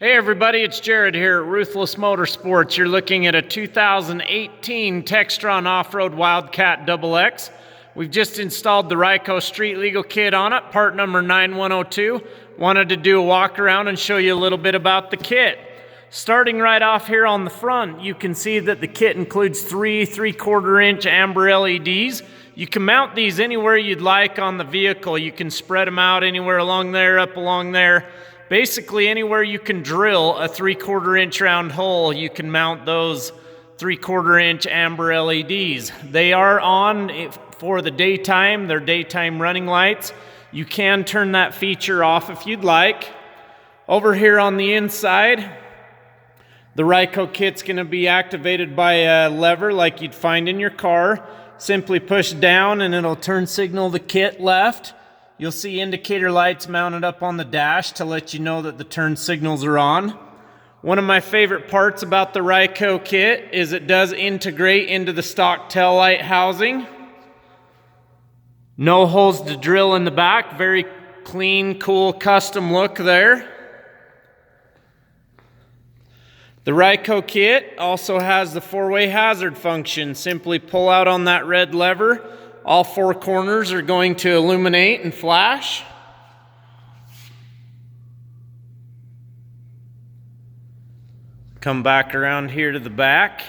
Hey everybody, it's Jared here at Ruthless Motorsports. You're looking at a 2018 TEXTRON Off-Road Wildcat XX. We've just installed the RYCO Street Legal Kit on it, part number 9102. Wanted to do a walk around and show you a little bit about the kit. Starting right off here on the front, you can see that the kit includes three 3/4 inch amber LEDs. You can mount these anywhere you'd like on the vehicle. You can spread them out anywhere along there, up along there. Basically anywhere you can drill a 3/4 inch round hole, you can mount those 3/4 inch amber LEDs. They are on for the daytime, they're daytime running lights. You can turn that feature off if you'd like. Over here on the inside, the RYCO kit's going to be activated by a lever like you'd find in your car. Simply push down and it'll turn signal the kit left. You'll see indicator lights mounted up on the dash to let you know that the turn signals are on. One of my favorite parts about the RYCO kit is it does integrate into the stock tail light housing. No holes to drill in the back. Very clean, cool, custom look there. The RYCO kit also has the 4-way hazard function. Simply pull out on that red lever. All 4 corners are going to illuminate and flash. Come back around here to the back.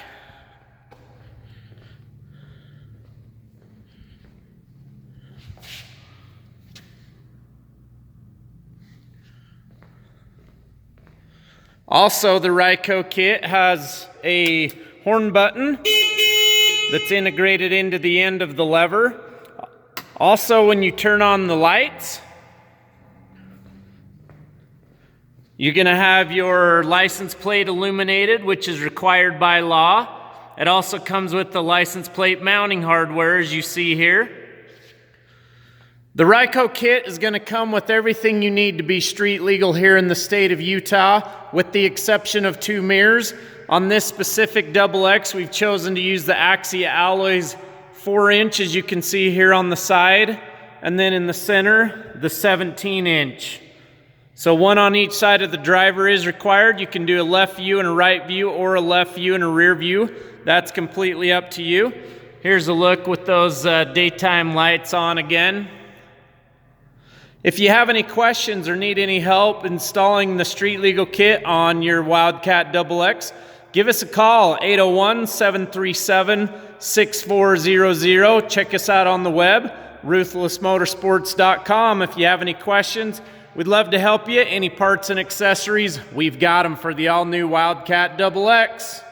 Also, the RYCO kit has a horn button that's integrated into the end of the lever. Also, when you turn on the lights, you're going to have your license plate illuminated, which is required by law. It also comes with the license plate mounting hardware, as you see here. The RYCO kit is going to come with everything you need to be street legal here in the state of Utah, with the exception of 2 mirrors. On this specific XX, we've chosen to use the Axia Alloys 4-inch, as you can see here on the side, and then in the center, the 17-inch. So one on each side of the driver is required. You can do a left view and a right view, or a left view and a rear view. That's completely up to you. Here's a look with those daytime lights on again. If you have any questions or need any help installing the Street Legal Kit on your Wildcat XX, give us a call, 801-737-6400. Check us out on the web, ruthlessmotorsports.com. If you have any questions, we'd love to help you. Any parts and accessories, we've got them for the all-new Wildcat XX.